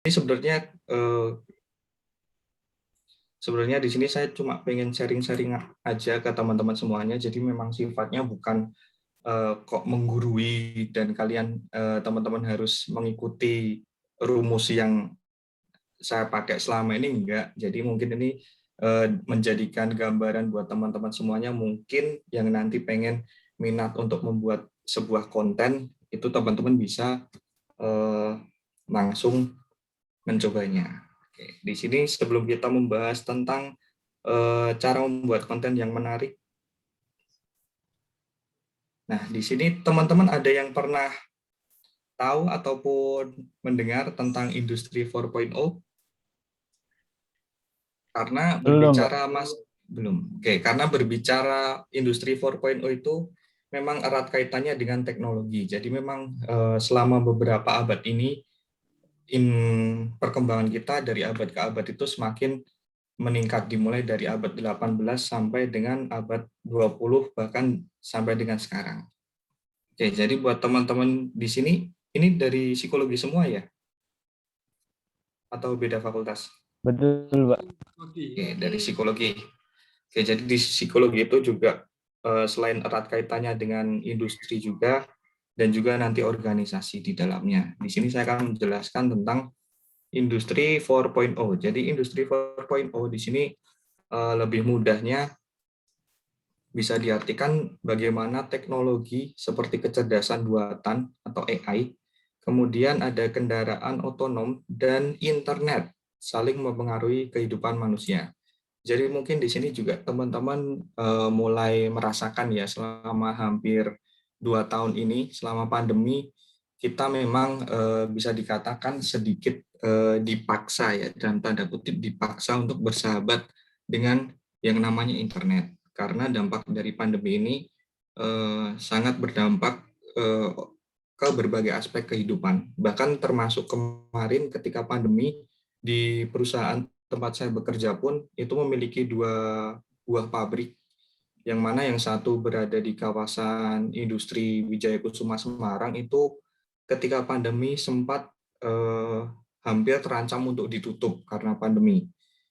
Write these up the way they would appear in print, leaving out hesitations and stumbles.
Ini sebenarnya di sini saya cuma pengen sharing-sharing aja ke teman-teman semuanya. Jadi memang sifatnya bukan kok menggurui dan kalian teman-teman harus mengikuti rumus yang saya pakai selama ini, enggak. Jadi mungkin ini menjadikan gambaran buat teman-teman semuanya, mungkin yang nanti pengen minat untuk membuat sebuah konten, itu teman-teman bisa langsung mencobanya. Oke, di sini sebelum kita membahas tentang cara membuat konten yang menarik, nah di sini teman-teman ada yang pernah tahu ataupun mendengar tentang industri 4.0? Karena Belum, Pak. berbicara belum. Oke, karena berbicara industri 4.0 itu memang erat kaitannya dengan teknologi. Jadi memang selama beberapa abad ini perkembangan kita dari abad ke abad itu semakin meningkat, dimulai dari abad 18 sampai dengan abad 20 bahkan sampai dengan sekarang. Oke, jadi buat teman-teman di sini ini dari psikologi semua ya? Atau beda fakultas? Betul, Pak. Oke, dari psikologi. Oke, jadi di psikologi itu juga selain erat kaitannya dengan industri juga dan juga nanti organisasi di dalamnya. Di sini saya akan menjelaskan tentang industri 4.0. Jadi industri 4.0 di sini lebih mudahnya bisa diartikan bagaimana teknologi seperti kecerdasan buatan atau AI, kemudian ada kendaraan otonom dan internet saling mempengaruhi kehidupan manusia. Jadi mungkin di sini juga teman-teman mulai merasakan ya selama hampir 2 tahun ini, selama pandemi, kita memang bisa dikatakan sedikit dipaksa ya, dalam tanda kutip dipaksa untuk bersahabat dengan yang namanya internet. Karena dampak dari pandemi ini sangat berdampak ke berbagai aspek kehidupan. Bahkan termasuk kemarin ketika pandemi, di perusahaan tempat saya bekerja pun itu memiliki 2 buah pabrik, yang mana yang satu berada di kawasan industri Wijaya Kusuma Semarang itu ketika pandemi sempat eh, hampir terancam untuk ditutup karena pandemi.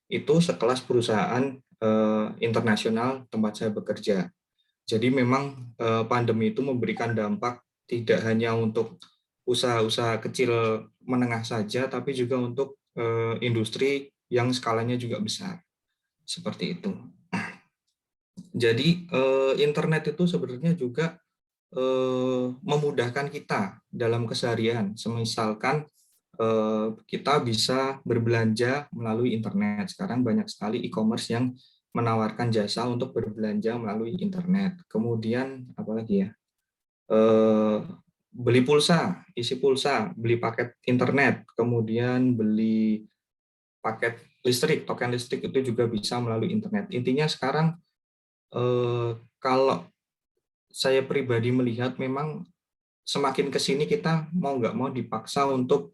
Itu sekelas perusahaan internasional tempat saya bekerja. Jadi memang pandemi itu memberikan dampak tidak hanya untuk usaha-usaha kecil menengah saja, tapi juga untuk industri yang skalanya juga besar. Seperti itu. Jadi internet itu sebenarnya juga memudahkan kita dalam keseharian. Semisalkan kita bisa berbelanja melalui internet. Sekarang banyak sekali e-commerce yang menawarkan jasa untuk berbelanja melalui internet. Kemudian apalagi ya? Beli pulsa, isi pulsa, beli paket internet, kemudian beli paket listrik, token listrik itu juga bisa melalui internet. Intinya sekarang kalau saya pribadi melihat memang semakin ke sini kita mau nggak mau dipaksa untuk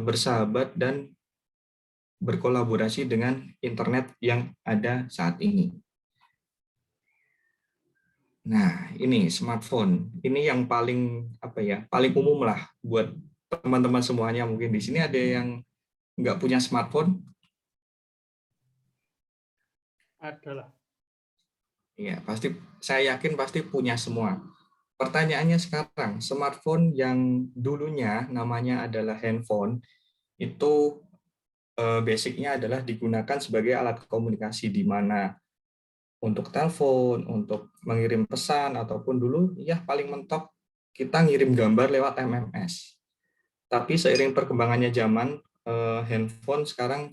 bersahabat dan berkolaborasi dengan internet yang ada saat ini. Nah, ini smartphone. Ini yang paling apa ya? Paling umum lah buat teman-teman semuanya. Mungkin di sini ada yang nggak punya smartphone? Adalah. Iya, pasti saya yakin pasti punya semua. Pertanyaannya sekarang, smartphone yang dulunya namanya adalah handphone, itu basicnya adalah digunakan sebagai alat komunikasi di mana untuk telepon, untuk mengirim pesan, ataupun dulu ya paling mentok kita ngirim gambar lewat MMS. Tapi seiring perkembangannya zaman, handphone sekarang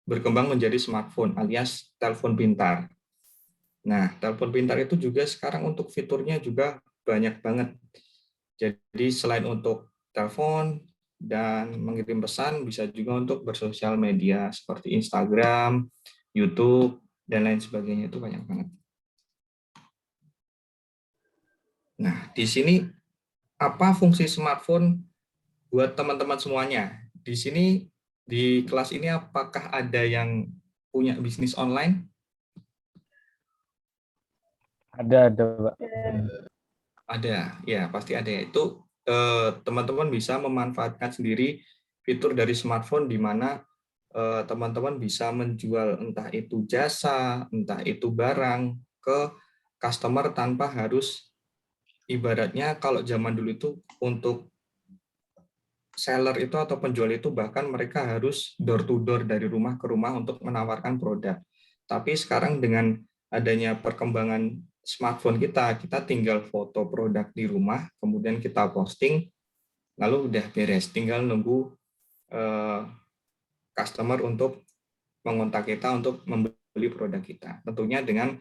berkembang menjadi smartphone alias telepon pintar. Nah, telepon pintar itu juga sekarang untuk fiturnya juga banyak banget. Jadi selain untuk telepon dan mengirim pesan, bisa juga untuk bersosial media seperti Instagram, YouTube, dan lain sebagainya, itu banyak banget. Nah, di sini apa fungsi smartphone buat teman-teman semuanya? Di sini di kelas ini apakah ada yang punya bisnis online? Ada, Pak. Ada, ya pasti ada. Itu teman-teman bisa memanfaatkan sendiri fitur dari smartphone di mana teman-teman bisa menjual entah itu jasa, entah itu barang ke customer tanpa harus, ibaratnya kalau zaman dulu itu untuk seller itu atau penjual itu bahkan mereka harus door to door dari rumah ke rumah untuk menawarkan produk. Tapi sekarang dengan adanya perkembangan smartphone kita tinggal foto produk di rumah, kemudian kita posting, lalu udah beres, tinggal nunggu customer untuk mengontak kita untuk membeli produk kita. Tentunya dengan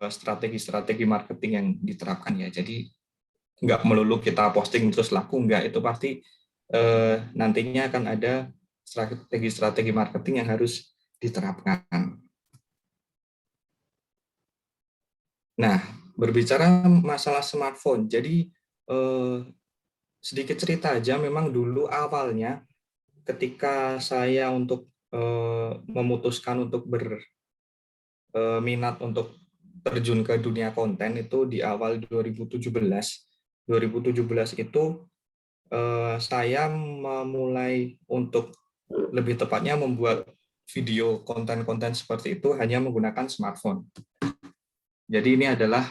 strategi-strategi marketing yang diterapkan ya. Jadi nggak melulu kita posting terus laku, nggak, itu pasti nantinya akan ada strategi-strategi marketing yang harus diterapkan. Nah, berbicara masalah smartphone, jadi sedikit cerita aja, memang dulu awalnya ketika saya untuk memutuskan untuk berminat untuk terjun ke dunia konten itu di awal 2017. 2017 itu saya memulai untuk lebih tepatnya membuat video konten-konten seperti itu hanya menggunakan smartphone. Jadi ini adalah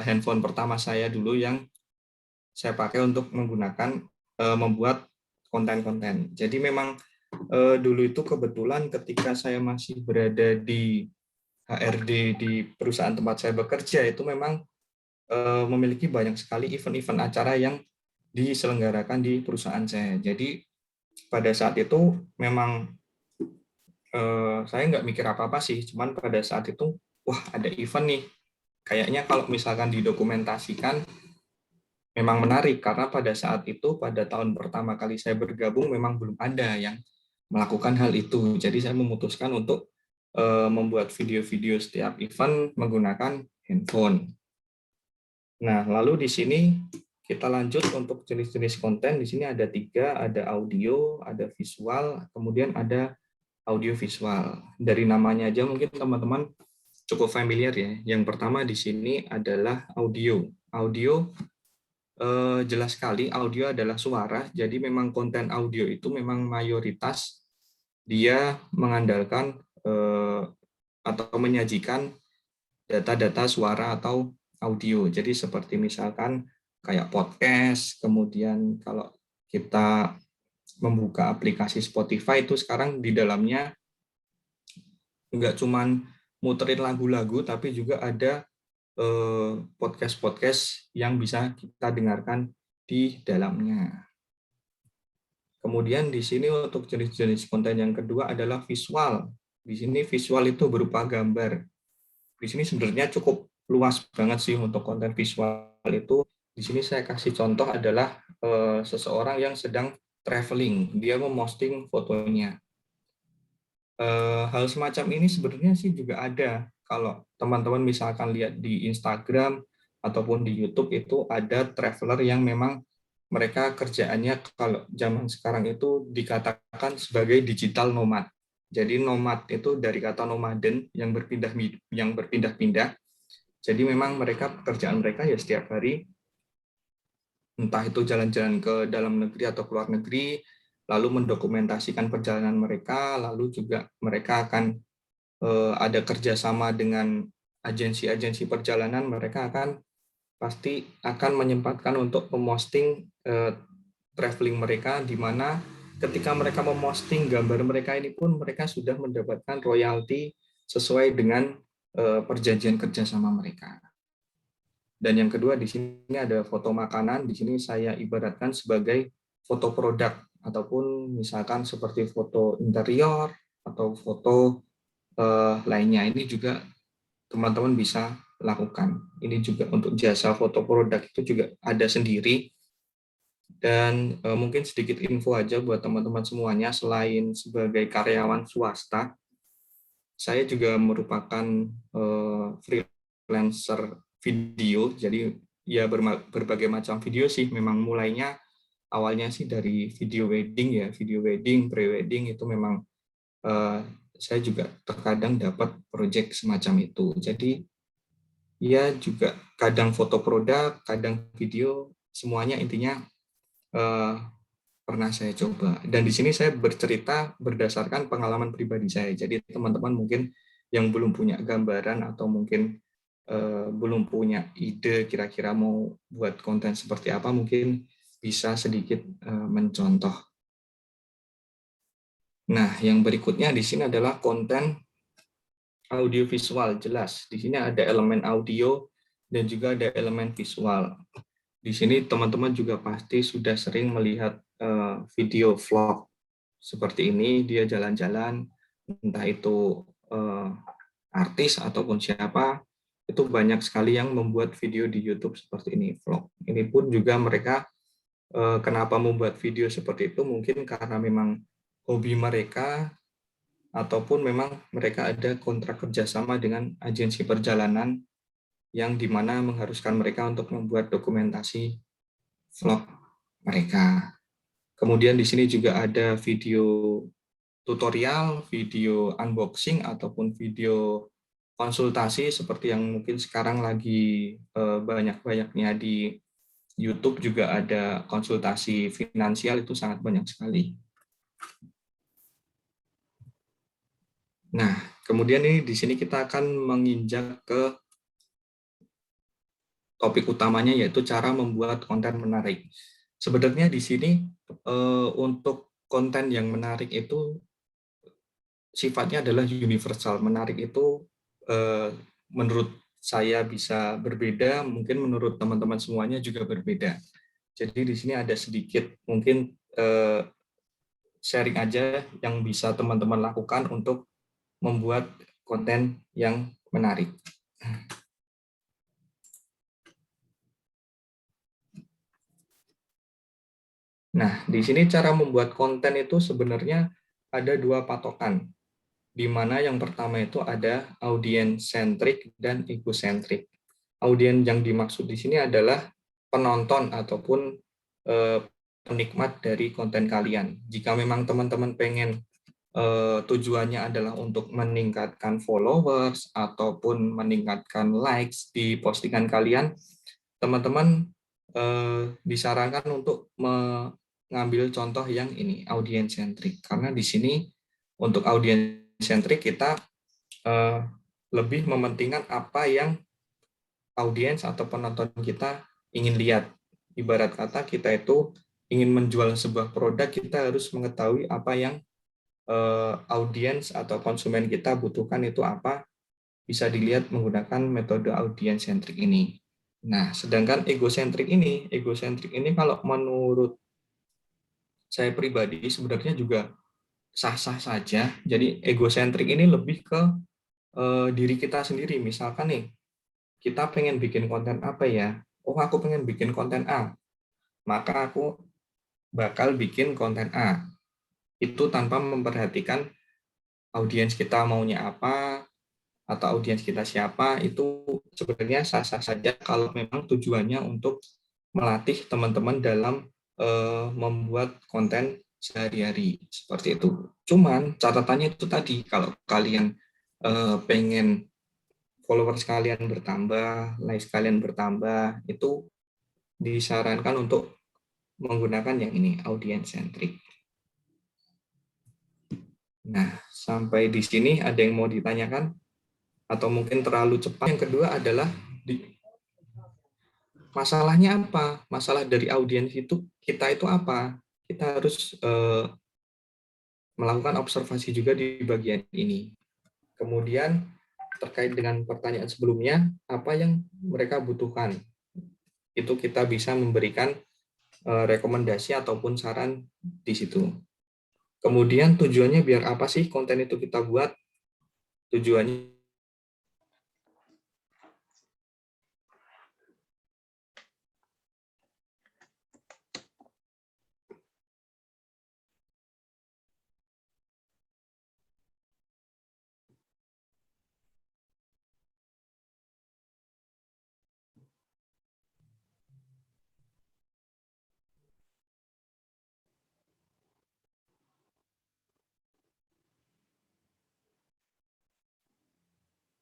handphone pertama saya dulu yang saya pakai untuk menggunakan membuat konten-konten. Jadi memang dulu itu kebetulan ketika saya masih berada di HRD di perusahaan tempat saya bekerja, itu memang memiliki banyak sekali event-event acara yang diselenggarakan di perusahaan saya. Jadi pada saat itu memang saya nggak mikir apa-apa sih, cuman pada saat itu, wah ada event nih, kayaknya kalau misalkan didokumentasikan memang menarik, karena pada saat itu, pada tahun pertama kali saya bergabung, memang belum ada yang melakukan hal itu. Jadi saya memutuskan untuk membuat video-video setiap event menggunakan handphone. Nah, lalu di sini kita lanjut untuk jenis-jenis konten. Di sini ada 3, ada audio, ada visual, kemudian ada audiovisual. Dari namanya aja mungkin teman-teman cukup familiar ya. Yang pertama di sini adalah audio. Audio jelas sekali, audio adalah suara. Jadi memang konten audio itu memang mayoritas dia mengandalkan atau menyajikan data-data suara atau audio. Jadi seperti misalkan kayak podcast, kemudian kalau kita membuka aplikasi Spotify itu sekarang di dalamnya nggak cuman muterin lagu-lagu, tapi juga ada podcast-podcast yang bisa kita dengarkan di dalamnya. Kemudian di sini untuk jenis-jenis konten yang kedua adalah visual. Di sini visual itu berupa gambar. Di sini sebenarnya cukup luas banget sih untuk konten visual itu. Di sini saya kasih contoh adalah seseorang yang sedang traveling, dia memposting fotonya. Hal semacam ini sebenarnya sih juga ada. Kalau teman-teman misalkan lihat di Instagram ataupun di YouTube itu ada traveler yang memang mereka kerjaannya kalau zaman sekarang itu dikatakan sebagai digital nomad. Jadi nomad itu dari kata nomaden yang berpindah-pindah. Jadi memang mereka pekerjaan mereka ya setiap hari entah itu jalan-jalan ke dalam negeri atau keluar negeri, lalu mendokumentasikan perjalanan mereka, lalu juga mereka akan ada kerjasama dengan agensi-agensi perjalanan, mereka akan pasti akan menyempatkan untuk memposting traveling mereka, di mana ketika mereka memposting gambar mereka ini pun mereka sudah mendapatkan royalti sesuai dengan perjanjian kerjasama mereka. Dan yang kedua di sini ada foto makanan. Di sini saya ibaratkan sebagai foto produk ataupun misalkan seperti foto interior atau foto lainnya. Ini juga teman-teman bisa lakukan. Ini juga untuk jasa foto produk itu juga ada sendiri. Dan mungkin sedikit info aja buat teman-teman semuanya, selain sebagai karyawan swasta, saya juga merupakan freelancer video, jadi ya berbagai macam video sih. Memang mulainya awalnya sih dari video wedding, pre-wedding itu memang saya juga terkadang dapat proyek semacam itu. Jadi ya juga kadang foto produk, kadang video, semuanya intinya pernah saya coba. Dan di sini saya bercerita berdasarkan pengalaman pribadi saya. Jadi teman-teman mungkin yang belum punya gambaran atau mungkin belum punya ide kira-kira mau buat konten seperti apa, mungkin bisa sedikit mencontoh. Nah, yang berikutnya di sini adalah konten audiovisual. Jelas, di sini ada elemen audio dan juga ada elemen visual. Di sini teman-teman juga pasti sudah sering melihat video vlog seperti ini, dia jalan-jalan, entah itu artis ataupun siapa, itu banyak sekali yang membuat video di YouTube seperti ini, vlog. Ini pun juga mereka kenapa membuat video seperti itu, mungkin karena memang hobi mereka, ataupun memang mereka ada kontrak kerjasama dengan agensi perjalanan yang dimana mengharuskan mereka untuk membuat dokumentasi vlog mereka. Kemudian di sini juga ada video tutorial, video unboxing, ataupun video konsultasi seperti yang mungkin sekarang lagi banyak-banyaknya di YouTube, juga ada konsultasi finansial, itu sangat banyak sekali. Nah, kemudian ini di sini kita akan menginjak ke topik utamanya, yaitu cara membuat konten menarik. Sebenarnya di sini untuk konten yang menarik itu sifatnya adalah universal. Menarik itu menurut saya bisa berbeda, mungkin menurut teman-teman semuanya juga berbeda. Jadi di sini ada sedikit mungkin sharing aja yang bisa teman-teman lakukan untuk membuat konten yang menarik. Nah, di sini cara membuat konten itu sebenarnya ada dua patokan, di mana yang pertama itu ada audience centric dan egocentric. Audiens yang dimaksud di sini adalah penonton ataupun penikmat dari konten kalian. Jika memang teman-teman pengen tujuannya adalah untuk meningkatkan followers ataupun meningkatkan likes di postingan kalian, teman-teman disarankan untuk mengambil contoh yang ini, audience centric. Karena di sini untuk audience centric kita lebih mementingkan apa yang audiens atau penonton kita ingin lihat. Ibarat kata kita itu ingin menjual sebuah produk, kita harus mengetahui apa yang audiens atau konsumen kita butuhkan itu apa, bisa dilihat menggunakan metode audience centric ini. Nah, sedangkan egocentrik ini kalau menurut saya pribadi sebenarnya juga sah-sah saja. Jadi egocentrik ini lebih ke diri kita sendiri. Misalkan nih, kita pengen bikin konten apa ya? Oh, aku pengen bikin konten A. Maka aku bakal bikin konten A. Itu tanpa memperhatikan audiens kita maunya apa, atau audiens kita siapa, itu sebenarnya sah-sah saja kalau memang tujuannya untuk melatih teman-teman dalam membuat konten sehari-hari seperti itu. Cuman catatannya itu tadi, kalau kalian pengen followers kalian bertambah, likes kalian bertambah, itu disarankan untuk menggunakan yang ini, audience centric. Nah, sampai di sini ada yang mau ditanyakan? Atau mungkin terlalu cepat? Yang kedua adalah masalahnya apa? Masalah dari audiens itu kita itu apa? Kita harus melakukan observasi juga di bagian ini. Kemudian terkait dengan pertanyaan sebelumnya, apa yang mereka butuhkan? Itu kita bisa memberikan rekomendasi ataupun saran di situ. Kemudian tujuannya biar apa sih konten itu kita buat? Tujuannya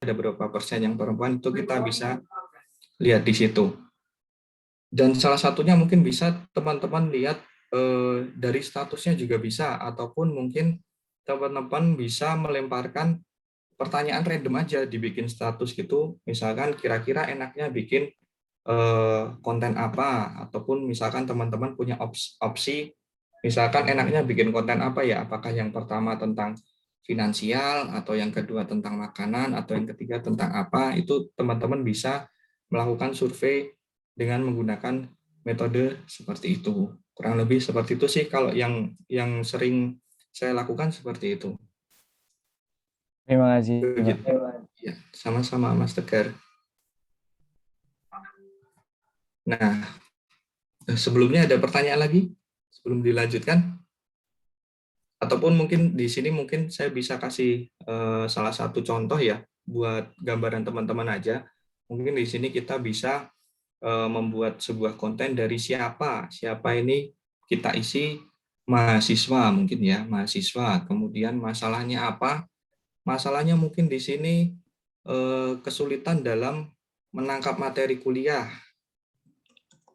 ada berapa persen yang perempuan, itu kita bisa lihat di situ. Dan salah satunya mungkin bisa teman-teman lihat dari statusnya juga bisa, ataupun mungkin teman-teman bisa melemparkan pertanyaan random aja, dibikin status gitu. Misalkan kira-kira enaknya bikin konten apa, ataupun misalkan teman-teman punya opsi, misalkan enaknya bikin konten apa ya, apakah yang pertama tentang finansial, atau yang kedua tentang makanan, atau yang ketiga tentang apa, itu teman-teman bisa melakukan survei dengan menggunakan metode seperti itu. Kurang lebih seperti itu sih kalau yang sering saya lakukan seperti itu. Terima kasih, Pak. Begitu. Ya, sama-sama Mas Tegar. Nah, sebelumnya ada pertanyaan lagi sebelum dilanjutkan? Ataupun mungkin di sini mungkin saya bisa kasih salah satu contoh ya buat gambaran teman-teman aja. Mungkin di sini kita bisa membuat sebuah konten dari siapa ini kita isi mahasiswa mungkin ya, mahasiswa. Kemudian masalahnya apa? Masalahnya mungkin di sini kesulitan dalam menangkap materi kuliah.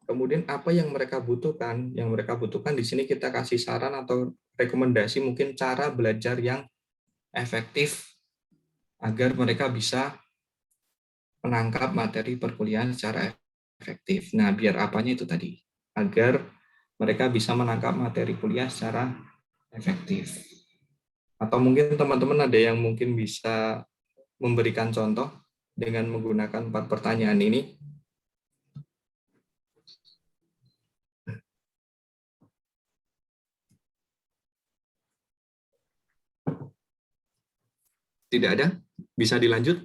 Kemudian apa yang mereka butuhkan? Yang mereka butuhkan di sini kita kasih saran atau rekomendasi mungkin cara belajar yang efektif agar mereka bisa menangkap materi perkuliahan secara efektif. Nah, biar apanya itu tadi? Agar mereka bisa menangkap materi kuliah secara efektif. Atau mungkin teman-teman ada yang mungkin bisa memberikan contoh dengan menggunakan 4 pertanyaan ini. Tidak ada? Bisa dilanjut?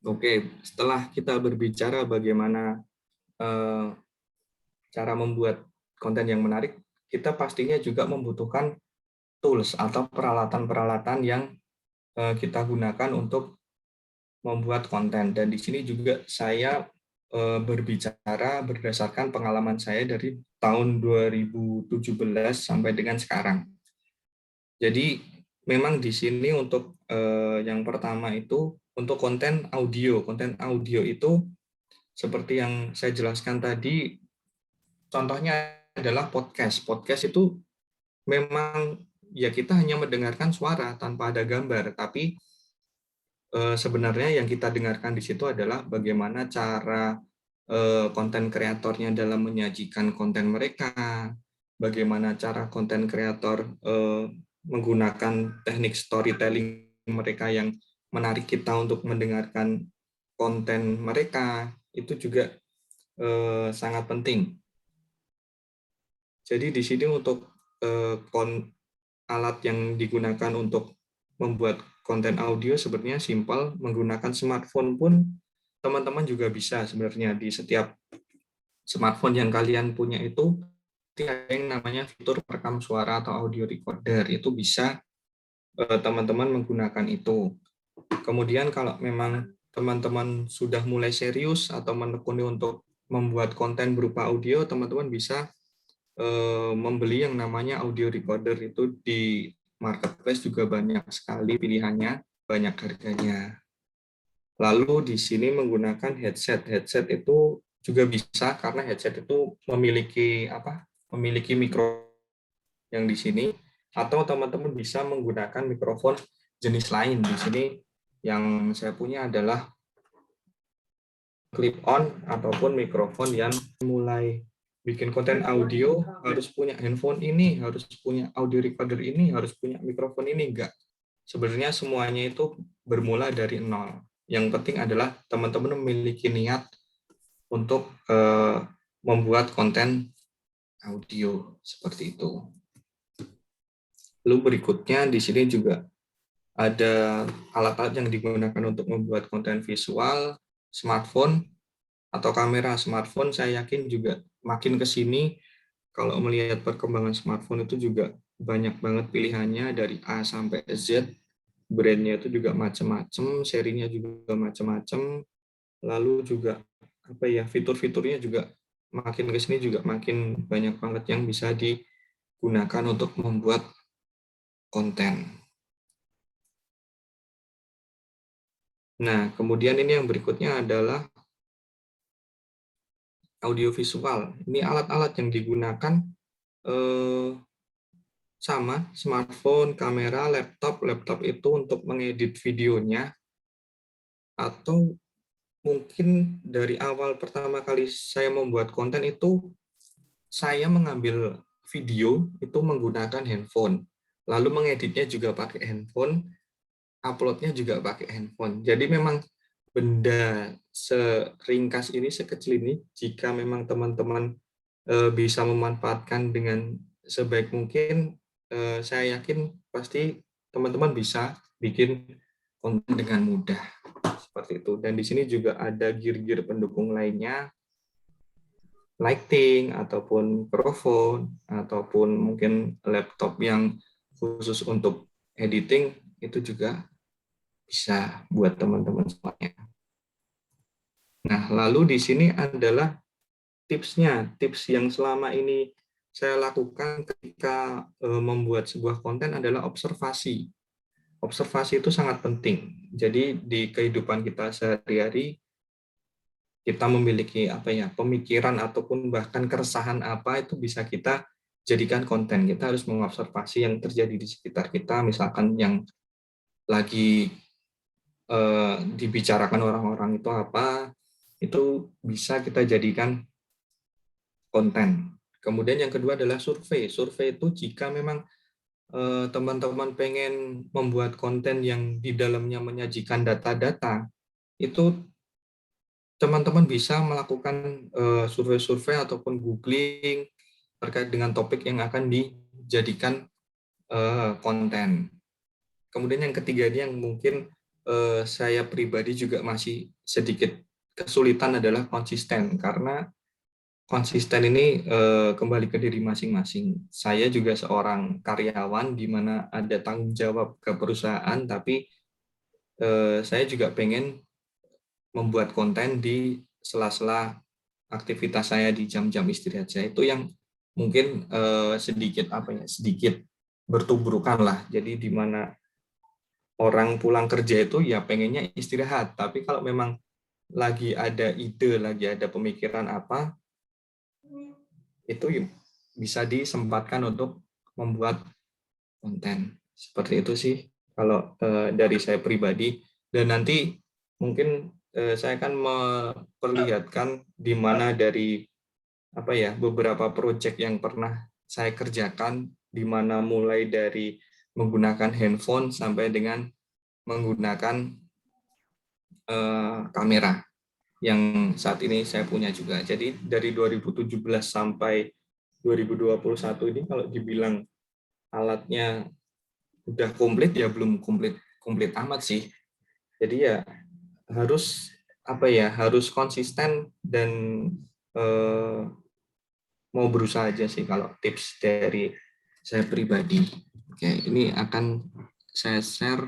Oke, setelah kita berbicara bagaimana cara membuat konten yang menarik, kita pastinya juga membutuhkan tools atau peralatan-peralatan yang kita gunakan untuk membuat konten. Dan di sini juga saya berbicara berdasarkan pengalaman saya dari tahun 2017 sampai dengan sekarang. Jadi memang di sini untuk yang pertama itu untuk konten audio. Konten audio itu seperti yang saya jelaskan tadi, contohnya adalah podcast. Podcast itu memang ya kita hanya mendengarkan suara tanpa ada gambar, tapi sebenarnya yang kita dengarkan di situ adalah bagaimana cara konten kreatornya dalam menyajikan konten mereka, bagaimana cara konten kreator menggunakan teknik storytelling mereka yang menarik kita untuk mendengarkan konten mereka, itu juga sangat penting. Jadi di sini untuk alat yang digunakan untuk membuat konten audio sebenarnya simpel, menggunakan smartphone pun teman-teman juga bisa sebenarnya. Di setiap smartphone yang kalian punya itu ada yang namanya fitur perekam suara atau audio recorder, itu bisa teman-teman menggunakan itu. Kemudian kalau memang teman-teman sudah mulai serius atau menekuni untuk membuat konten berupa audio, teman-teman bisa membeli yang namanya audio recorder. Itu di marketplace juga banyak sekali pilihannya, banyak harganya. Lalu di sini menggunakan headset. Headset itu juga bisa karena headset itu memiliki mikro yang di sini, atau teman-teman bisa menggunakan mikrofon jenis lain. Di sini yang saya punya adalah clip on ataupun mikrofon yang mulai bikin konten audio harus punya handphone ini, harus punya audio recorder ini, harus punya mikrofon ini, enggak. Sebenarnya semuanya itu bermula dari nol. Yang penting adalah teman-teman memiliki niat untuk membuat konten audio seperti itu. Lalu berikutnya di sini juga ada alat-alat yang digunakan untuk membuat konten visual, smartphone atau kamera smartphone. Saya yakin juga makin ke sini kalau melihat perkembangan smartphone itu juga banyak banget pilihannya dari A sampai Z. Brandnya itu juga macam-macam, serinya juga macam-macam. Lalu juga fitur-fiturnya juga makin ke sini juga makin banyak banget yang bisa digunakan untuk membuat konten. Nah, kemudian ini yang berikutnya adalah audiovisual. Ini alat-alat yang digunakan sama smartphone, kamera, laptop. Laptop itu untuk mengedit videonya, atau mungkin dari awal pertama kali saya membuat konten itu saya mengambil video itu menggunakan handphone, lalu mengeditnya juga pakai handphone, uploadnya juga pakai handphone. Jadi memang benda seringkas ini, sekecil ini, jika memang teman-teman bisa memanfaatkan dengan sebaik mungkin, saya yakin pasti teman-teman bisa bikin konten dengan mudah. Seperti itu. Dan di sini juga ada gear-gear pendukung lainnya, lighting, ataupun mikrofon, ataupun mungkin laptop yang khusus untuk editing, itu juga bisa buat teman-teman semuanya. Nah, lalu di sini adalah tipsnya. Tips yang selama ini saya lakukan ketika membuat sebuah konten adalah observasi. Observasi itu sangat penting. Jadi di kehidupan kita sehari-hari, kita memiliki pemikiran ataupun bahkan keresahan apa, itu bisa kita jadikan konten. Kita harus mengobservasi yang terjadi di sekitar kita, misalkan yang lagi dibicarakan orang-orang itu apa, itu bisa kita jadikan konten. Kemudian yang kedua adalah survei. Survei itu jika memang teman-teman pengen membuat konten yang di dalamnya menyajikan data-data, itu teman-teman bisa melakukan survei-survei ataupun googling terkait dengan topik yang akan dijadikan konten. Kemudian yang ketiga ini yang mungkin saya pribadi juga masih sedikit kesulitan adalah konsisten, karena konsisten ini kembali ke diri masing-masing. Saya juga seorang karyawan di mana ada tanggung jawab ke perusahaan, tapi saya juga pengen membuat konten di sela-sela aktivitas saya di jam-jam istirahat saya. Itu yang mungkin sedikit bertubrukan lah. Jadi di mana orang pulang kerja itu ya pengennya istirahat, tapi kalau memang lagi ada ide, lagi ada pemikiran apa, itu bisa disempatkan untuk membuat konten. Seperti itu sih kalau dari saya pribadi. Dan nanti mungkin saya akan memperlihatkan di mana dari beberapa proyek yang pernah saya kerjakan, di mana mulai dari menggunakan handphone sampai dengan menggunakan kamera yang saat ini saya punya juga. Jadi dari 2017 sampai 2021 ini kalau dibilang alatnya udah komplit, ya belum komplit amat sih. Jadi ya harus konsisten dan mau berusaha aja sih kalau tips dari saya pribadi. Oke, ini akan saya share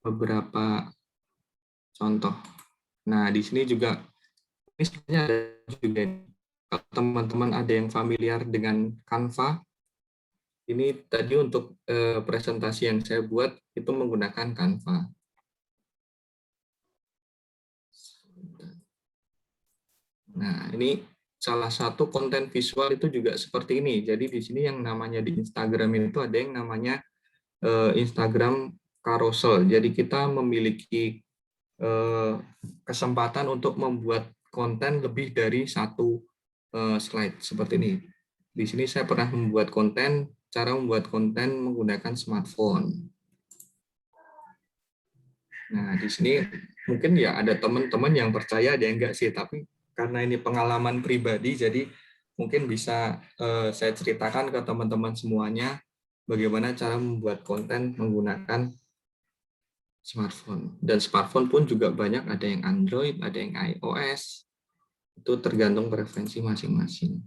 beberapa contoh. Nah, di sini juga ini sebenarnya ada juga, kalau teman-teman ada yang familiar dengan Canva, ini tadi untuk presentasi yang saya buat itu menggunakan Canva. Nah, ini salah satu konten visual itu juga seperti ini. Jadi di sini yang namanya di Instagram itu ada yang namanya Instagram carousel. Jadi kita memiliki kesempatan untuk membuat konten lebih dari satu slide seperti ini. Di sini saya pernah membuat konten, cara membuat konten menggunakan smartphone. Nah, di sini mungkin ya ada teman-teman yang percaya, ada yang enggak sih, tapi karena ini pengalaman pribadi, jadi mungkin bisa saya ceritakan ke teman-teman semuanya bagaimana cara membuat konten menggunakan smartphone. Dan smartphone pun juga banyak, ada yang Android, ada yang iOS. Itu tergantung preferensi masing-masing.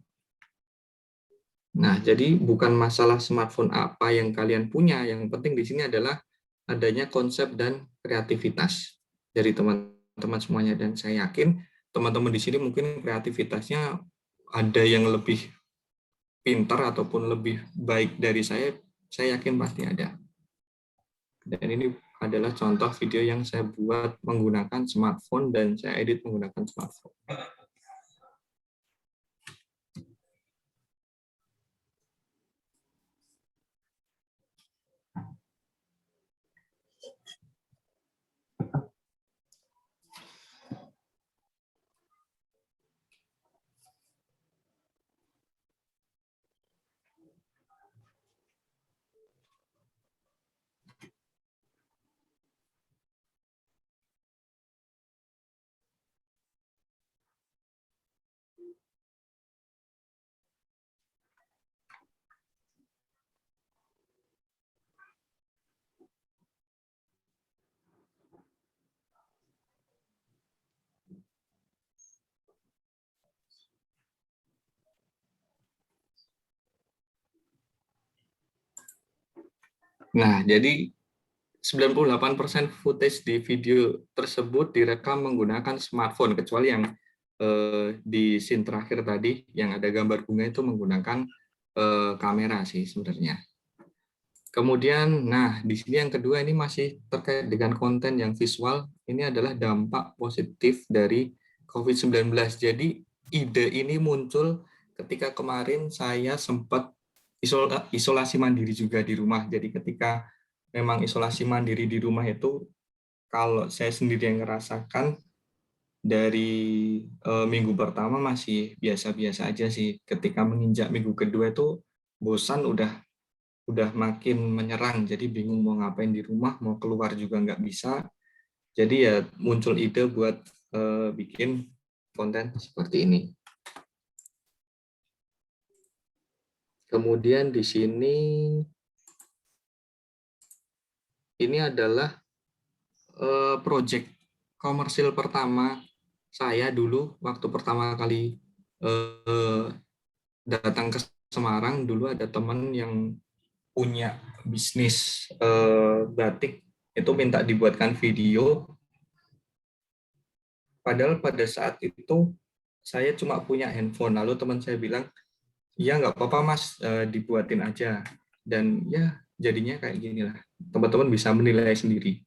Nah, jadi bukan masalah smartphone apa yang kalian punya, yang penting di sini adalah adanya konsep dan kreativitas dari teman-teman semuanya. Dan saya yakin teman-teman di sini mungkin kreativitasnya ada yang lebih pintar ataupun lebih baik dari saya yakin pasti ada. Dan ini adalah contoh video yang saya buat menggunakan smartphone dan saya edit menggunakan smartphone. Nah, jadi 98% footage di video tersebut direkam menggunakan smartphone, kecuali yang di scene terakhir tadi, yang ada gambar bunga itu menggunakan kamera sih sebenarnya. Kemudian, nah di sini yang kedua ini masih terkait dengan konten yang visual, ini adalah dampak positif dari COVID-19. Jadi ide ini muncul ketika kemarin saya sempat isolasi mandiri juga di rumah. Jadi ketika memang isolasi mandiri di rumah itu, kalau saya sendiri yang ngerasakan dari minggu pertama masih biasa-biasa aja sih. Ketika menginjak minggu kedua itu bosan, udah makin menyerang. Jadi bingung mau ngapain di rumah, mau keluar juga nggak bisa. Jadi ya muncul ide buat bikin konten seperti ini. Kemudian di sini ini adalah project komersil pertama saya dulu waktu pertama kali datang ke Semarang. Dulu ada teman yang punya bisnis batik, itu minta dibuatkan video. Padahal pada saat itu saya cuma punya handphone. Lalu teman saya bilang, ya nggak apa-apa mas, dibuatin aja. Dan ya jadinya kayak gini lah. Teman-teman bisa menilai sendiri.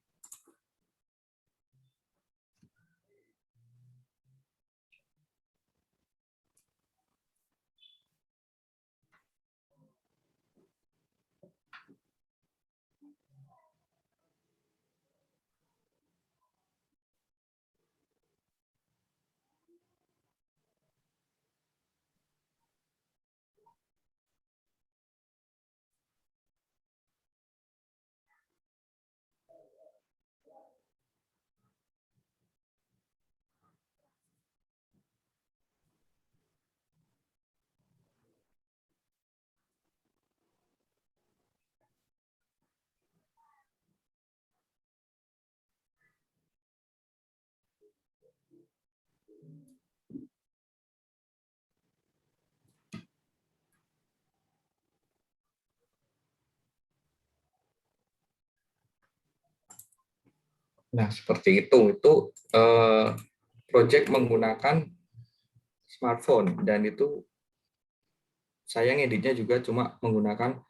Nah, seperti itu. Itu project menggunakan smartphone. Dan itu saya ngeditnya juga cuma menggunakan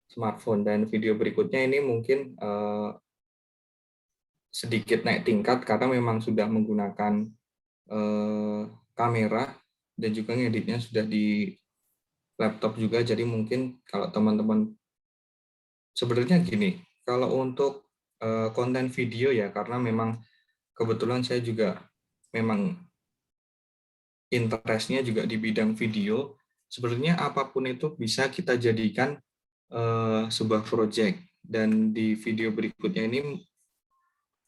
smartphone. Dan video berikutnya ini mungkin sedikit naik tingkat karena memang sudah menggunakan kamera dan juga ngeditnya sudah di laptop juga. Jadi mungkin kalau teman-teman, sebenarnya gini, kalau untuk konten video ya, karena memang kebetulan saya juga memang interestnya juga di bidang video, sebenarnya apapun itu bisa kita jadikan sebuah project. Dan di video berikutnya ini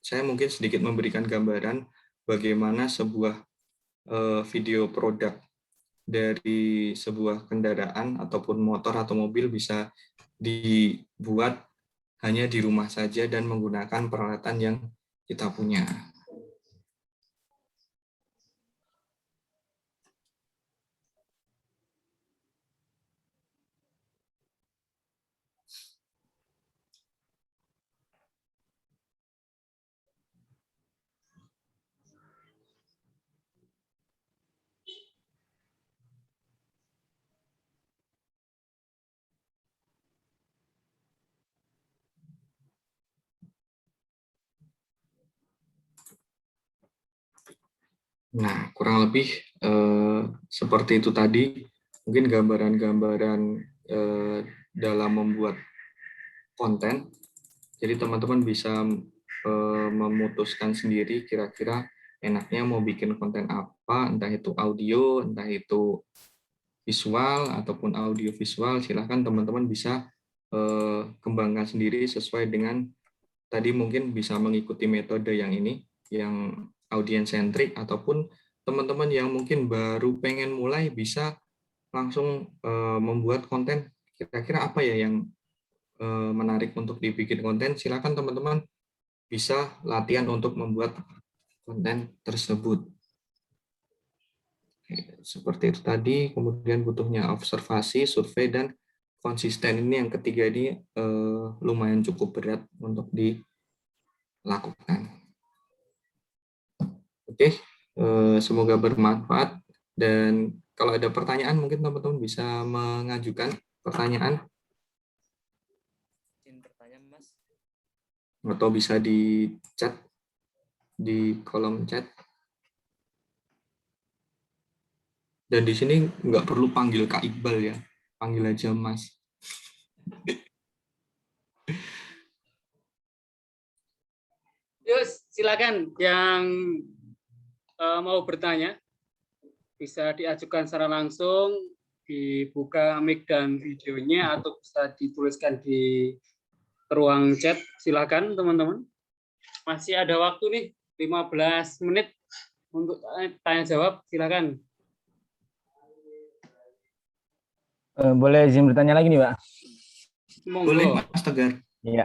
saya mungkin sedikit memberikan gambaran bagaimana sebuah video produk dari sebuah kendaraan ataupun motor atau mobil bisa dibuat hanya di rumah saja dan menggunakan peralatan yang kita punya. Nah, kurang lebih seperti itu tadi, mungkin gambaran-gambaran dalam membuat konten. Jadi teman-teman bisa memutuskan sendiri kira-kira enaknya mau bikin konten apa, entah itu audio, entah itu visual, ataupun audio visual, silahkan teman-teman bisa kembangkan sendiri sesuai dengan tadi mungkin bisa mengikuti metode yang ini, yang audience centric, ataupun teman-teman yang mungkin baru pengen mulai bisa langsung membuat konten. Kira-kira apa ya yang menarik untuk dibikin konten? Silakan teman-teman bisa latihan untuk membuat konten tersebut. Seperti itu tadi, kemudian butuhnya observasi, survei, dan konsisten. Ini yang ketiga ini lumayan cukup berat untuk dilakukan. Oke, semoga bermanfaat. Dan kalau ada pertanyaan, mungkin teman-teman bisa mengajukan pertanyaan. Atau bisa di chat, di kolom chat. Dan di sini nggak perlu panggil Kak Iqbal ya, panggil aja Mas. Yuk, silakan yang mau bertanya bisa diajukan secara langsung, dibuka mic dan videonya, atau bisa dituliskan di ruang chat. Silakan teman-teman. Masih ada waktu nih, 15 menit untuk tanya jawab. Silakan. Boleh izin bertanya lagi nih, Pak? Monggo. Boleh, Mas Tegar. Iya.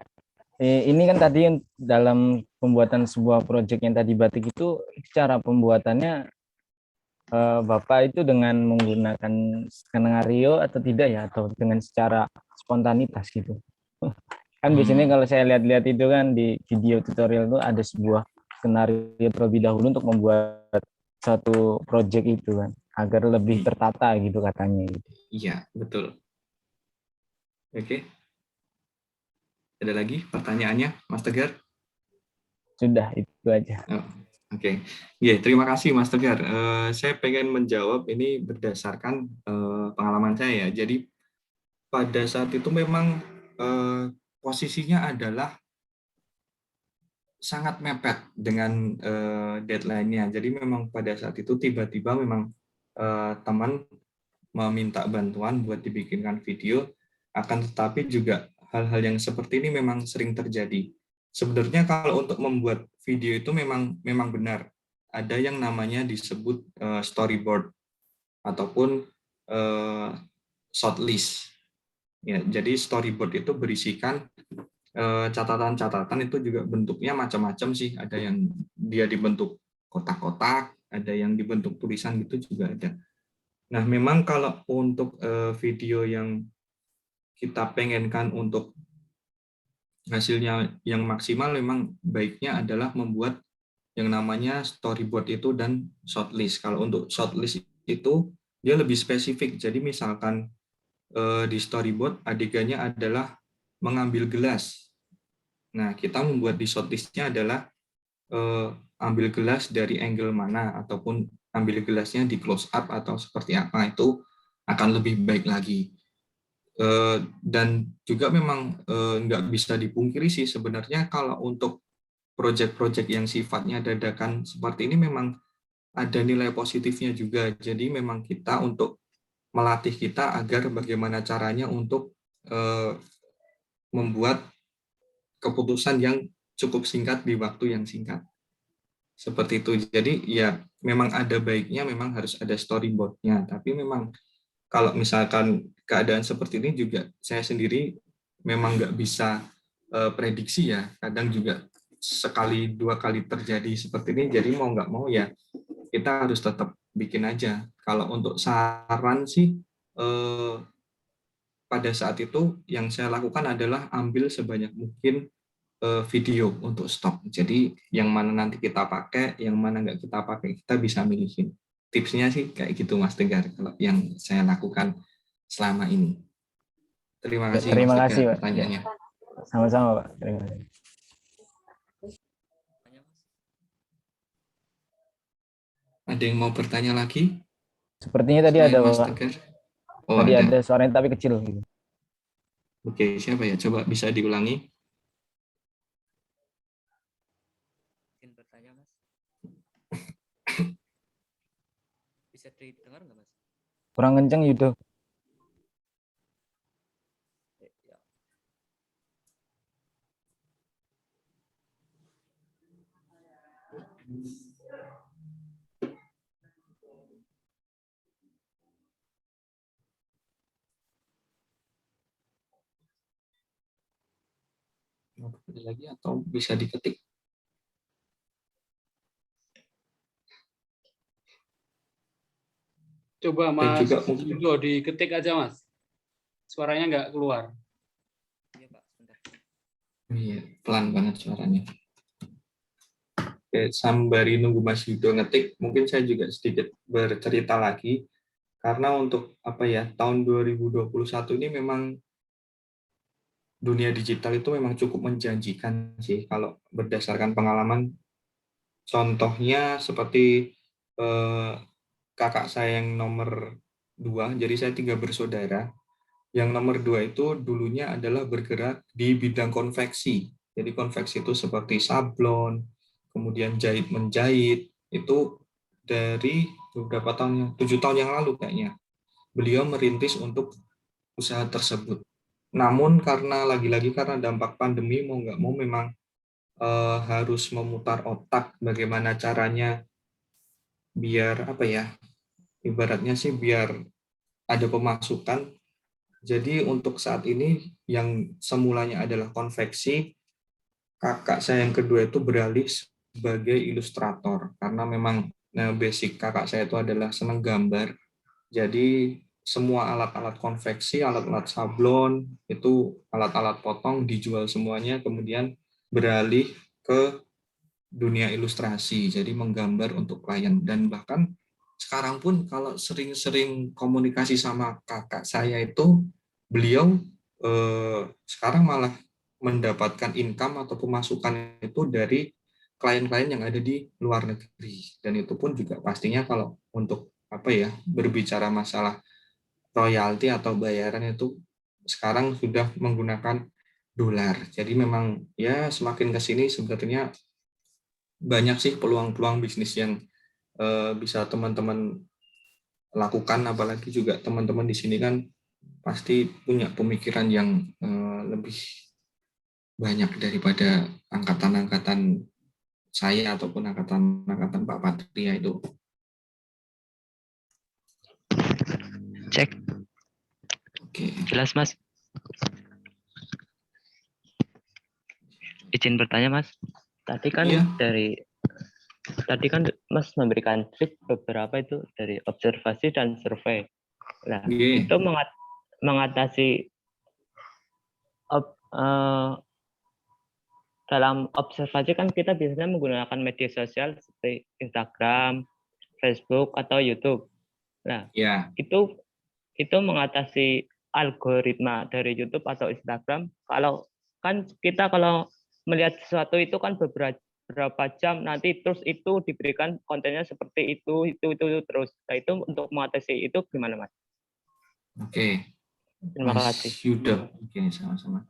Ini kan tadi dalam pembuatan sebuah proyek yang tadi batik itu, cara pembuatannya Bapak itu dengan menggunakan skenario atau tidak ya, atau dengan secara spontanitas gitu? Kan biasanya kalau saya lihat-lihat itu kan di video tutorial itu ada sebuah skenario terlebih dahulu untuk membuat satu proyek itu kan, agar lebih tertata gitu katanya gitu. Iya, betul. Oke. Ada lagi pertanyaannya, Mas Tegar? Sudah, itu aja. Oh, Oke. Ya, terima kasih Mas Tegar. Saya pengen menjawab ini berdasarkan pengalaman saya ya. Jadi pada saat itu memang posisinya adalah sangat mepet dengan deadline-nya. Jadi memang pada saat itu tiba-tiba memang teman meminta bantuan buat dibikinkan video, akan tetapi juga hal-hal yang seperti ini memang sering terjadi. Sebenarnya kalau untuk membuat video itu memang benar. Ada yang namanya disebut storyboard ataupun shortlist. Ya, jadi storyboard itu berisikan catatan-catatan, itu juga bentuknya macam-macam sih. Ada yang dia dibentuk kotak-kotak, ada yang dibentuk tulisan gitu juga ada. Nah, memang kalau untuk video yang kita pengenkan untuk hasilnya yang maksimal, memang baiknya adalah membuat yang namanya storyboard itu dan shortlist. Kalau untuk shortlist itu dia lebih spesifik. Jadi misalkan di storyboard adegannya adalah mengambil gelas. Nah, kita membuat di shortlistnya adalah ambil gelas dari angle mana, ataupun ambil gelasnya di close up atau seperti apa, itu akan lebih baik lagi. Dan juga memang nggak bisa dipungkiri sih sebenarnya kalau untuk proyek-proyek yang sifatnya dadakan seperti ini memang ada nilai positifnya juga. Jadi memang kita untuk melatih kita agar bagaimana caranya untuk membuat keputusan yang cukup singkat di waktu yang singkat. Seperti itu. Jadi ya memang ada baiknya memang harus ada storyboard-nya. Tapi memang kalau misalkan keadaan seperti ini juga saya sendiri memang nggak bisa prediksi ya. Kadang juga sekali dua kali terjadi seperti ini. Jadi mau nggak mau ya kita harus tetap bikin aja. Kalau untuk saran sih pada saat itu yang saya lakukan adalah ambil sebanyak mungkin video untuk stok. Jadi yang mana nanti kita pakai, yang mana nggak kita pakai, kita bisa milihin. Tipsnya sih kayak gitu Mas Tegar, kalau yang saya lakukan selama ini. Terima kasih Mas Terima Tegar kasih, Pak. pertanyaannya. Sama-sama, Pak. Terima kasih. Ada yang mau bertanya lagi? Sepertinya tadi Selain ada, Mas Pak. Tegar? Oh, Tadi ada. ada suaranya tapi kecil gitu. Oke, siapa ya? Coba bisa diulangi. Izin bertanya, Mas. Bisa didengar nggak, Mas? Kurang kenceng Yudo. Ya. Ada lagi atau bisa diketik? Coba Dan Mas juga mungkin Yudo diketik aja Mas. Suaranya nggak keluar. Iya, Pak, sebentar. iya, pelan banget suaranya. Oke, sembari nunggu Mas Yudo ngetik, mungkin saya juga sedikit bercerita lagi. Karena untuk apa ya, tahun 2021 ini memang dunia digital itu memang cukup menjanjikan sih kalau berdasarkan pengalaman. Contohnya seperti kakak saya yang nomor 2, jadi saya 3 bersaudara. Yang nomor 2 itu dulunya adalah bergerak di bidang konveksi. Jadi konveksi itu seperti sablon, kemudian jahit-menjahit, itu dari beberapa tahun, 7 tahun yang lalu kayaknya. Beliau merintis untuk usaha tersebut. Namun karena dampak pandemi mau nggak mau memang harus memutar otak bagaimana caranya biar apa ya, ibaratnya sih biar ada pemasukan. Jadi untuk saat ini yang semulanya adalah konveksi, kakak saya yang kedua itu beralih sebagai ilustrator karena memang basic kakak saya itu adalah senang gambar. Jadi semua alat-alat konveksi, alat-alat sablon, itu alat-alat potong dijual semuanya, kemudian beralih ke dunia ilustrasi, jadi menggambar untuk klien. Dan bahkan sekarang pun kalau sering-sering komunikasi sama kakak saya itu, beliau sekarang malah mendapatkan income atau pemasukan itu dari klien-klien yang ada di luar negeri. Dan itu pun juga pastinya kalau untuk apa ya, berbicara masalah royalti atau bayaran itu sekarang sudah menggunakan dolar. Jadi memang ya semakin ke sini sebenarnya banyak sih peluang-peluang bisnis yang bisa teman-teman lakukan, apalagi juga teman-teman di sini kan pasti punya pemikiran yang lebih banyak daripada angkatan-angkatan saya ataupun angkatan-angkatan Pak Patria itu. Cek. Oke. Jelas, Mas. Izin bertanya, Mas. Tadi kan Iya. Tadi kan Mas memberikan trik beberapa itu dari observasi dan survei. Nah, Oke. itu mengatasi dalam observasi kan kita biasanya menggunakan media sosial seperti Instagram, Facebook atau YouTube. Nah, Ya. itu mengatasi algoritma dari YouTube atau Instagram. Kalau kan kita kalau melihat sesuatu itu kan beberapa jam nanti terus itu diberikan kontennya seperti itu terus. Nah, itu untuk mengatasi itu gimana, Mas? Oke. Terima Mas kasih. Yuda. Oke, sama-sama.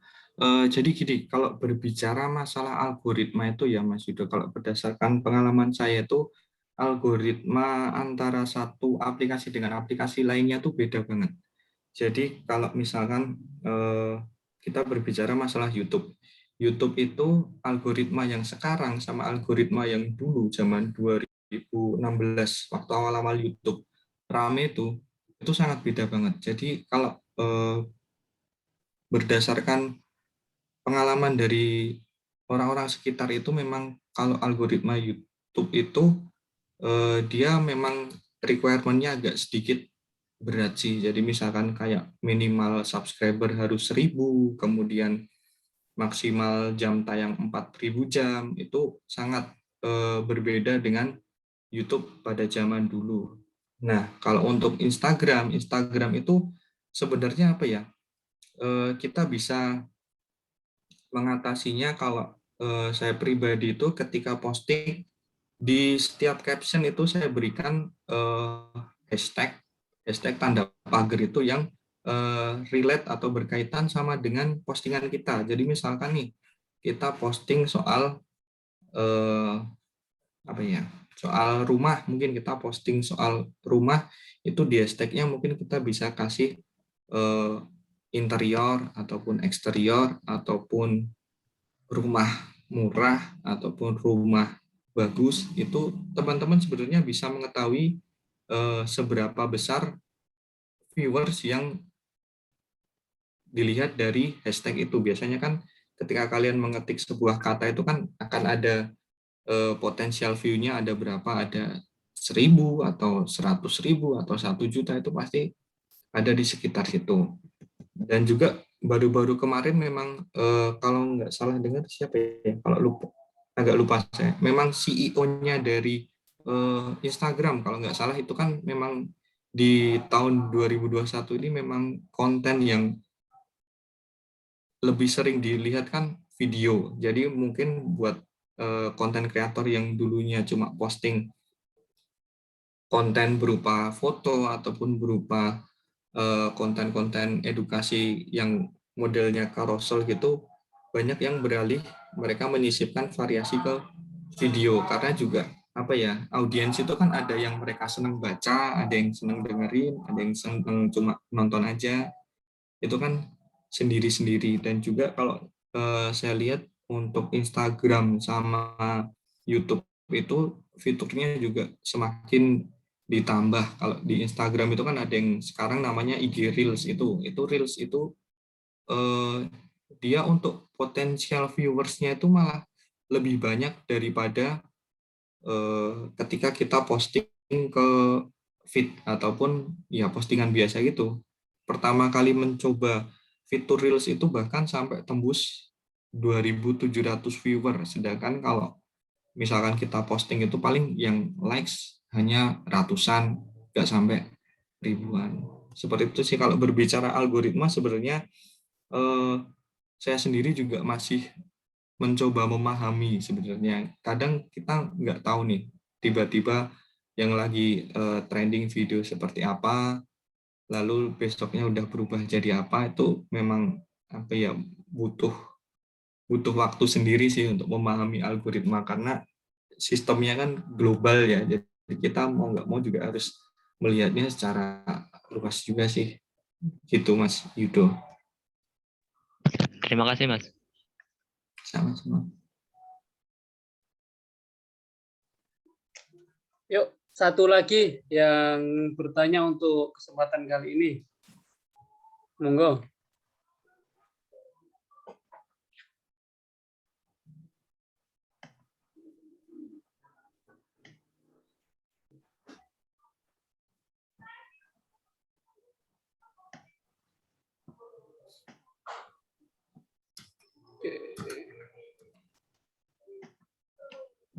Jadi gini, kalau berbicara masalah algoritma itu ya Mas Yuda, kalau berdasarkan pengalaman saya itu algoritma antara satu aplikasi dengan aplikasi lainnya tuh beda banget. Jadi kalau misalkan kita berbicara masalah YouTube, YouTube itu algoritma yang sekarang sama algoritma yang dulu zaman 2016 waktu awal-awal YouTube rame itu sangat beda banget. Jadi kalau berdasarkan pengalaman dari orang-orang sekitar itu memang kalau algoritma YouTube itu dia memang requirement-nya agak sedikit berat sih. Jadi misalkan kayak minimal subscriber harus 1.000, kemudian maksimal jam tayang 4.000 jam, itu sangat berbeda dengan YouTube pada zaman dulu. Nah, kalau untuk Instagram itu sebenarnya apa ya? Kita bisa mengatasinya kalau saya pribadi itu ketika posting Di setiap caption itu saya berikan hashtag tanda pagar itu yang relate atau berkaitan sama dengan postingan kita. Jadi misalkan nih kita posting soal apa ya? Soal rumah, mungkin kita posting soal rumah itu di hashtagnya mungkin kita bisa kasih interior ataupun eksterior ataupun rumah murah ataupun rumah bagus, itu teman-teman sebenarnya bisa mengetahui seberapa besar viewers yang dilihat dari hashtag itu. Biasanya kan ketika kalian mengetik sebuah kata itu kan akan ada potensial view-nya ada berapa, ada 1.000 atau 100.000 atau 1 juta, itu pasti ada di sekitar situ. Dan juga baru-baru kemarin memang kalau nggak salah dengar siapa ya, kalau lupa agak lupa saya, memang CEO-nya dari Instagram kalau nggak salah itu kan memang di tahun 2021 ini memang konten yang lebih sering dilihat kan video. Jadi mungkin buat konten kreator yang dulunya cuma posting konten berupa foto ataupun berupa konten-konten edukasi yang modelnya carousel gitu, banyak yang beralih mereka menyisipkan variasi ke video, karena juga apa ya, audiens itu kan ada yang mereka senang baca, ada yang senang dengerin, ada yang senang cuma nonton aja, itu kan sendiri-sendiri. Dan juga kalau saya lihat untuk Instagram sama YouTube itu fiturnya juga semakin ditambah. Kalau di Instagram itu kan ada yang sekarang namanya IG Reels, itu Reels itu dia untuk potensial viewersnya itu malah lebih banyak daripada ketika kita posting ke feed ataupun ya postingan biasa gitu. Pertama kali mencoba fitur Reels itu bahkan sampai tembus 2.700 viewer, sedangkan kalau misalkan kita posting itu paling yang likes hanya ratusan, nggak sampai ribuan. Seperti itu sih kalau berbicara algoritma. Sebenarnya saya sendiri juga masih mencoba memahami sebenarnya. Kadang kita nggak tahu nih, tiba-tiba yang lagi trending video seperti apa, lalu besoknya udah berubah jadi apa, itu memang apa ya, butuh waktu sendiri sih untuk memahami algoritma, karena sistemnya kan global ya, jadi kita mau nggak mau juga harus melihatnya secara luas juga sih, gitu Mas Yudo. Terima kasih, Mas. Sama-sama. Yuk, satu lagi yang bertanya untuk kesempatan kali ini. Monggo.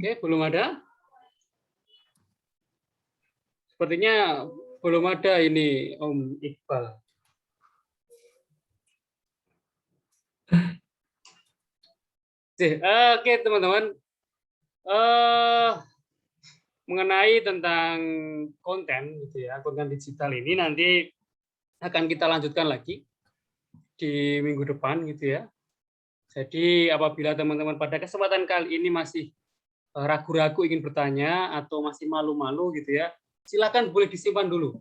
Oke, belum ada? Sepertinya belum ada ini, Om Iqbal. Oke, teman-teman. Mengenai tentang konten, gitu ya, konten digital ini nanti akan kita lanjutkan lagi di minggu depan, gitu ya. Jadi apabila teman-teman pada kesempatan kali ini masih ragu-ragu ingin bertanya atau masih malu-malu gitu ya, silakan boleh disimpan dulu.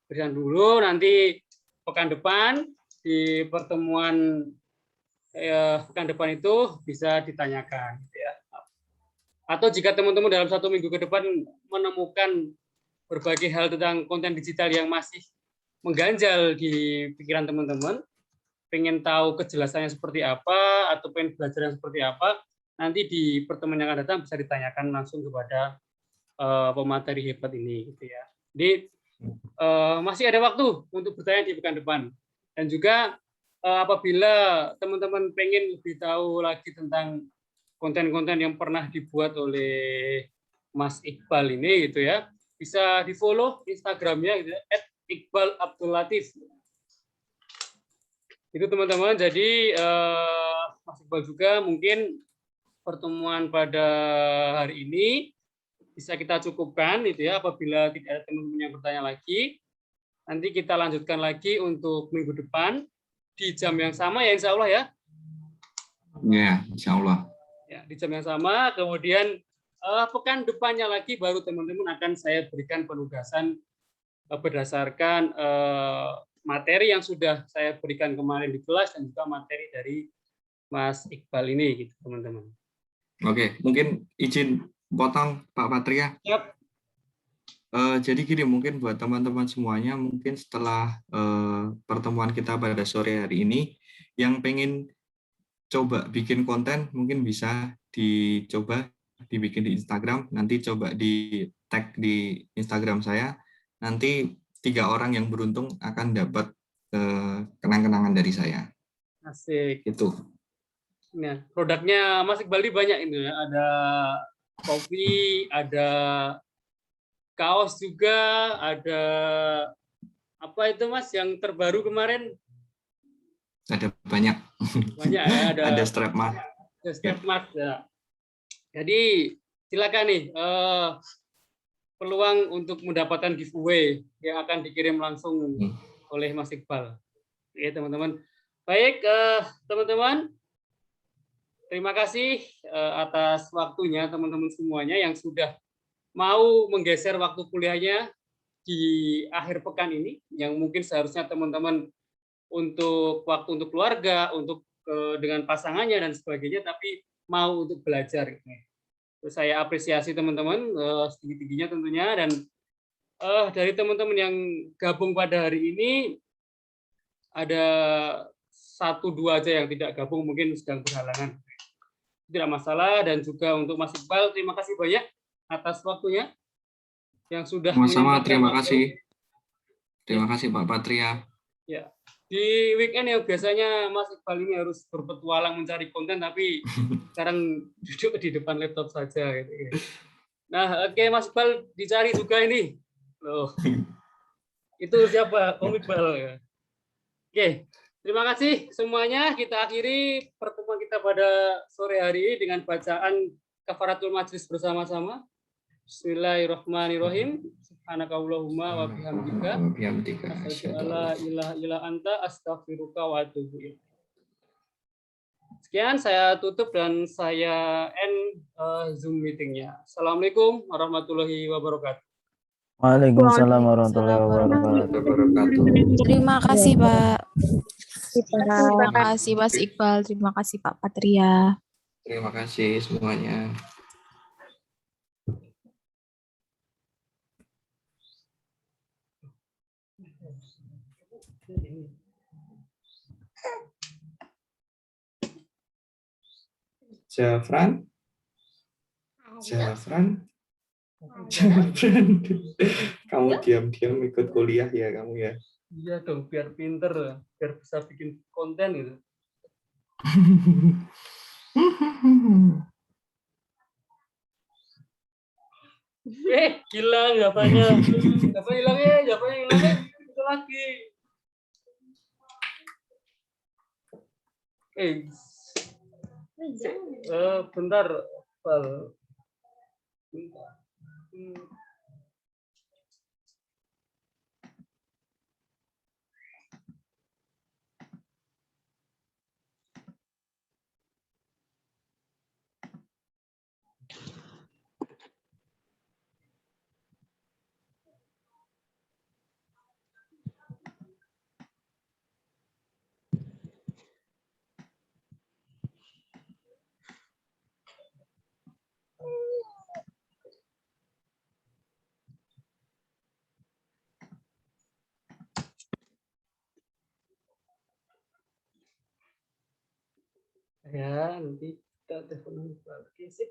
Berikan dulu, nanti pekan depan di pertemuan pekan depan itu bisa ditanyakan gitu ya. Atau jika teman-teman dalam 1 minggu ke depan menemukan berbagai hal tentang konten digital yang masih mengganjal di pikiran teman-teman, pengen tahu kejelasannya seperti apa atau pengen belajar yang seperti apa, nanti di pertemuan yang akan datang bisa ditanyakan langsung kepada pemateri hebat ini, gitu ya. Jadi masih ada waktu untuk bertanya di pekan depan. Dan juga apabila teman-teman pengen lebih tahu lagi tentang konten-konten yang pernah dibuat oleh Mas Iqbal ini, gitu ya, bisa di follow Instagramnya, gitu ya, @iqbalabdullatif. Itu teman-teman. Jadi Mas Iqbal juga mungkin pertemuan pada hari ini bisa kita cukupkan itu ya. Apabila tidak ada teman-teman yang bertanya lagi, nanti kita lanjutkan lagi untuk minggu depan di jam yang sama ya, insya Allah ya. Ya, insya Allah. Ya, di jam yang sama. Kemudian pekan depannya lagi baru teman-teman akan saya berikan penugasan berdasarkan materi yang sudah saya berikan kemarin di kelas dan juga materi dari Mas Iqbal ini, gitu teman-teman. Oke, mungkin izin potong Pak Patria. Yap. Jadi gini, mungkin buat teman-teman semuanya, mungkin setelah pertemuan kita pada sore hari ini, yang pengen coba bikin konten, mungkin bisa dicoba dibikin di Instagram, nanti coba di tag di Instagram saya, nanti 3 orang yang beruntung akan dapat kenang-kenangan dari saya. Asik. Itu. Nah, produknya Mas Iqbal ini banyak ini ya. Ada kopi, ada kaos juga, ada apa itu Mas yang terbaru kemarin? Ada banyak. Banyak ya, ada strap mask. Ada strap mask ya. Jadi silakan nih peluang untuk mendapatkan giveaway yang akan dikirim langsung oleh Mas Iqbal. Oke, teman-teman. Baik, teman-teman. Terima kasih atas waktunya teman-teman semuanya yang sudah mau menggeser waktu kuliahnya di akhir pekan ini, yang mungkin seharusnya teman-teman untuk waktu untuk keluarga, untuk dengan pasangannya dan sebagainya, tapi mau untuk belajar. Saya apresiasi teman-teman setinggi-tingginya tentunya, dan dari teman-teman yang gabung pada hari ini ada 1-2 aja yang tidak gabung, mungkin sedang berhalangan. Tidak masalah. Dan juga untuk Mas Iqbal, terima kasih banyak atas waktunya yang sudah sama-sama. Terima waktu. Terima kasih Pak Patria. Ya. Di weekend yang biasanya Mas Iqbal ini harus berpetualang mencari konten, tapi sekarang duduk di depan laptop saja. Gitu. Nah, oke, Mas Iqbal dicari juga ini. Loh. Itu siapa? Om Iqbal. Oke. Terima kasih semuanya. Kita akhiri pertemuan kita pada sore hari ini dengan bacaan kafaratul majlis bersama-sama. Bismillahirrahmanirrahim. Subhanakallahumma wa bihamdika. Asyhadu alla ilaha illa anta astaghfiruka wa atubu ilaik. Sekian, saya tutup dan saya end Zoom meetingnya. Assalamualaikum warahmatullahi wabarakatuh. Waalaikumsalam warahmatullahi wabarakatuh. Terima kasih Pak. Terima kasih Mas Iqbal, terima kasih Pak Patria. Terima kasih semuanya. Jafran, kamu diam-diam ikut kuliah ya kamu ya? Iya dong, biar pinter, biar bisa bikin konten gitu. Hilang Javanya. Java hilang ya, Javanya hilang ya. Itu lagi. Bentar, Val. Bentar. Ya, nanti kita telepon lagi. Sip.